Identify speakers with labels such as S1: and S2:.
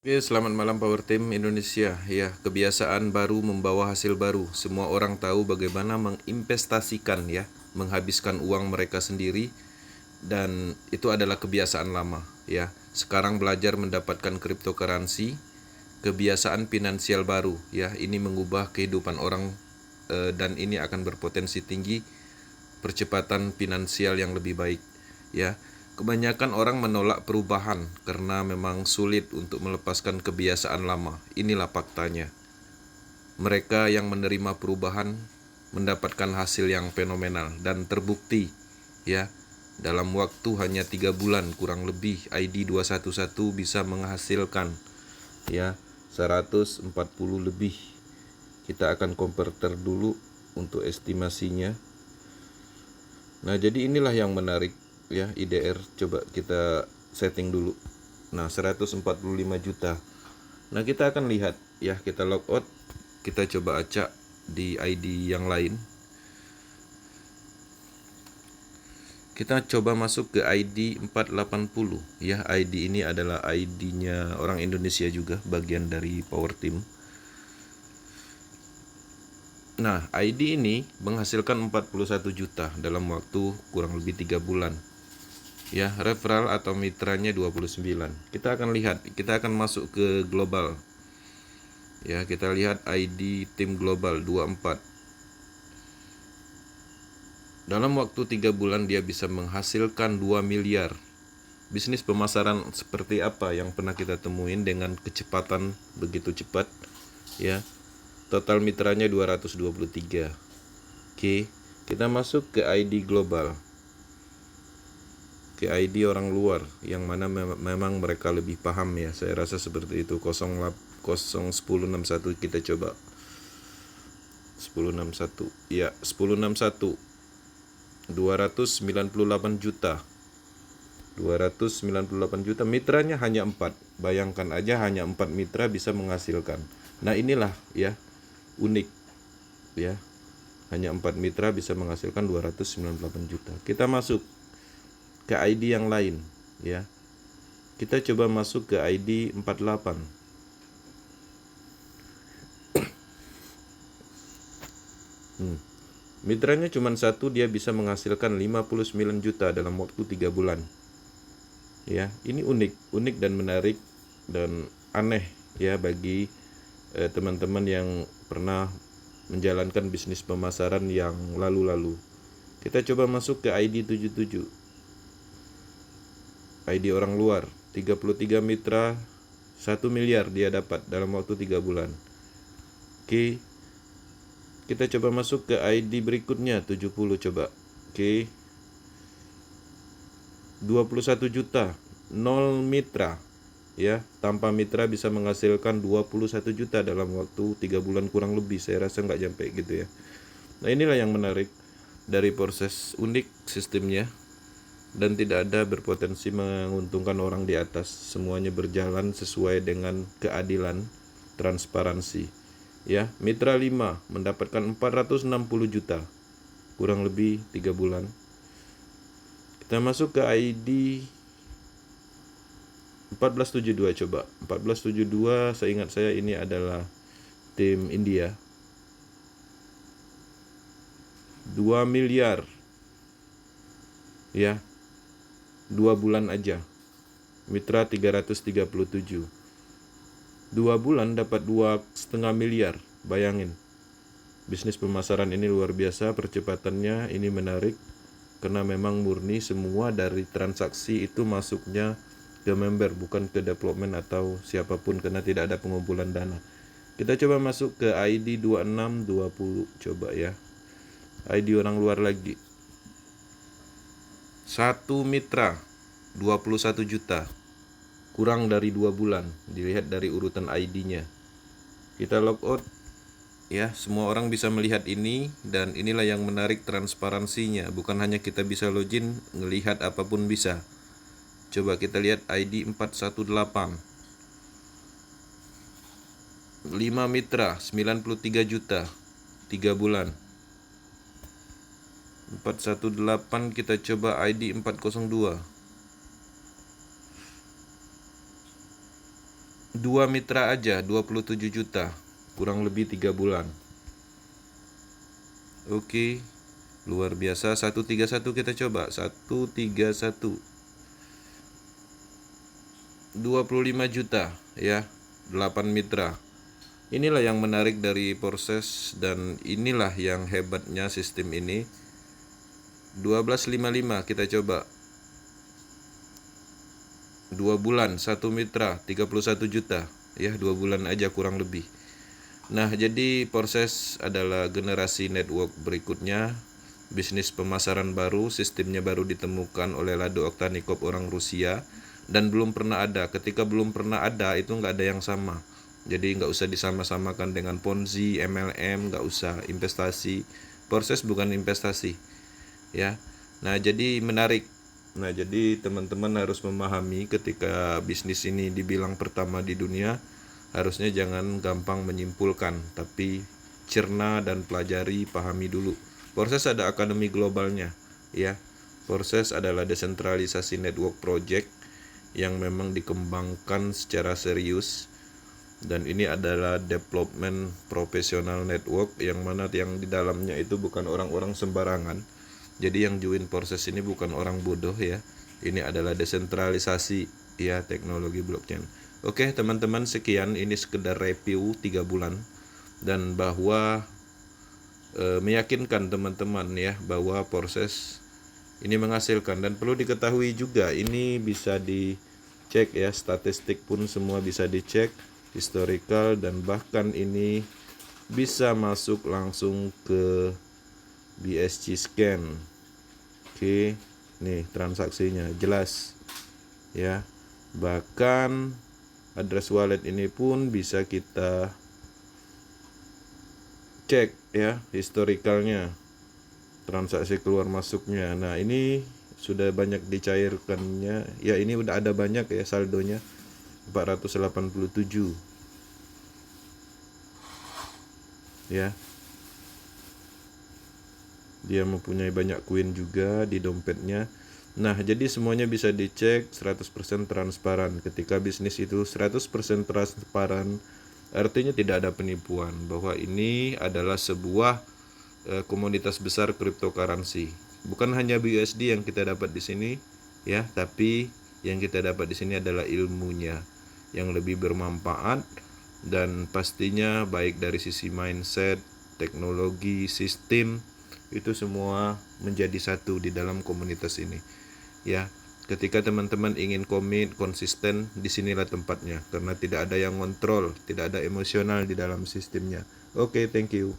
S1: Oke, selamat malam Power Team Indonesia. Ya, kebiasaan baru membawa hasil baru. Semua orang tahu bagaimana menginvestasikan ya, menghabiskan uang mereka sendiri dan itu adalah kebiasaan lama ya. Sekarang belajar mendapatkan cryptocurrency, kebiasaan finansial baru ya. Ini mengubah kehidupan orang dan ini akan berpotensi tinggi percepatan finansial yang lebih baik ya. Kebanyakan orang menolak perubahan karena memang sulit untuk melepaskan kebiasaan lama. Inilah faktanya. Mereka yang menerima perubahan mendapatkan hasil yang fenomenal dan terbukti ya. Dalam waktu hanya 3 bulan kurang lebih ID 211 bisa menghasilkan ya 140 lebih. Kita akan konverter dulu untuk estimasinya. Nah, jadi inilah yang menarik ya, IDR coba kita setting dulu. Nah, 145 juta. Nah, kita akan lihat ya, kita logout, kita coba acak di ID yang lain. Kita coba masuk ke ID 480 ya. ID ini adalah ID-nya orang Indonesia juga, bagian dari Power Team. Nah, ID ini menghasilkan 41 juta dalam waktu kurang lebih 3 bulan. Ya, referral atau mitranya 29. Kita akan lihat, kita akan masuk ke global. Ya, kita lihat ID tim global 24. Dalam waktu 3 bulan dia bisa menghasilkan 2 miliar. Bisnis pemasaran seperti apa yang pernah kita temuin dengan kecepatan begitu cepat? Ya. Total mitranya 223. Oke, kita masuk ke ID global. Ke ID orang luar yang mana memang mereka lebih paham ya. Saya rasa seperti itu. 1061 kita coba. 1061. Ya, 1061. 298 juta. 298 juta. Mitranya hanya 4. Bayangkan aja hanya 4 mitra bisa menghasilkan. Nah, inilah ya unik ya, hanya 4 mitra bisa menghasilkan 298 juta. Kita masuk ke ID yang lain ya. Kita coba masuk ke ID 48. Mitranya cuma satu, dia bisa menghasilkan 59 juta dalam waktu 3 bulan. Ya, ini unik dan menarik dan aneh ya bagi teman-teman yang pernah menjalankan bisnis pemasaran yang lalu-lalu. Kita coba masuk ke ID 77. ID orang luar, 33 mitra, 1 miliar dia dapat dalam waktu 3 bulan. Oke. Kita coba masuk ke ID berikutnya, 70 coba. Oke. 21 juta, 0 mitra. Ya, tanpa mitra bisa menghasilkan 21 juta dalam waktu 3 bulan kurang lebih. Saya rasa nggak sampai gitu ya. Nah, inilah yang menarik dari proses unik sistemnya dan tidak ada berpotensi menguntungkan orang di atas. Semuanya berjalan sesuai dengan keadilan, transparansi. Ya, mitra 5 mendapatkan 460 juta kurang lebih 3 bulan. Kita masuk ke ID 1472 coba. 1472 seingat saya ini adalah tim India. 2 miliar. Ya. 2 bulan aja. Mitra 337. 2 bulan dapat 2,5 miliar. Bayangin. Bisnis pemasaran ini luar biasa, percepatannya ini menarik karena memang murni semua dari transaksi itu masuknya ke member, bukan ke development atau siapapun, karena tidak ada pengumpulan dana. Kita coba masuk ke ID 2620 coba ya. ID orang luar lagi. 1 mitra 21 juta. Kurang dari 2 bulan. Dilihat dari urutan ID-nya. Kita logout ya, semua orang bisa melihat ini dan inilah yang menarik transparansinya. Bukan hanya kita bisa login, ngelihat apapun bisa. Coba kita lihat ID 418. 5 mitra 93 juta 3 bulan. 418 kita coba ID 402. 6 2 mitra aja 27 juta, kurang lebih 3 bulan. Oke, luar biasa. 131 kita coba. 131 25 juta ya, 8 mitra. Inilah yang menarik dari proses dan inilah yang hebatnya sistem ini. 1255 kita coba. 2 bulan 1 mitra 31 juta ya, 2 bulan aja kurang lebih. Nah, jadi proses adalah generasi network berikutnya, bisnis pemasaran baru, sistemnya baru ditemukan oleh Lado Oktanikov orang Rusia dan belum pernah ada. Ketika belum pernah ada itu nggak ada yang sama. Jadi nggak usah disama-samakan dengan Ponzi, MLM, nggak usah investasi. Proses bukan investasi, ya. Nah, jadi menarik. Nah, jadi teman-teman harus memahami ketika bisnis ini dibilang pertama di dunia, harusnya jangan gampang menyimpulkan, tapi cerna dan pelajari, pahami dulu. Proses ada akademi globalnya, ya. Proses adalah desentralisasi network project yang memang dikembangkan secara serius, dan ini adalah development profesional network yang mana yang di dalamnya itu bukan orang-orang sembarangan. Jadi yang join proses ini bukan orang bodoh ya. Ini adalah desentralisasi ya teknologi blockchain. Oke teman-teman, sekian, ini sekedar review 3 bulan dan bahwa meyakinkan teman-teman ya bahwa proses ini menghasilkan. Dan perlu diketahui juga ini bisa dicek ya, statistik pun semua bisa dicek, historical, dan bahkan ini bisa masuk langsung ke BSC scan. Oke, nih transaksinya jelas ya. Bahkan address wallet ini pun bisa kita cek ya, historicalnya, transaksi keluar masuknya. Nah, ini sudah banyak dicairkannya. Ya, ini udah ada banyak ya saldonya, 487. Ya. Dia mempunyai banyak koin juga di dompetnya. Nah, jadi semuanya bisa dicek, 100% transparan. Ketika bisnis itu 100% transparan, artinya tidak ada penipuan, bahwa ini adalah sebuah komunitas besar cryptocurrency. Bukan hanya BUSD yang kita dapat di sini ya, tapi yang kita dapat di sini adalah ilmunya yang lebih bermanfaat, dan pastinya baik dari sisi mindset, teknologi, sistem, itu semua menjadi satu di dalam komunitas ini ya. Ketika teman-teman ingin komit konsisten, disinilah tempatnya, karena tidak ada yang kontrol, tidak ada emosional di dalam sistemnya. Oke, thank you.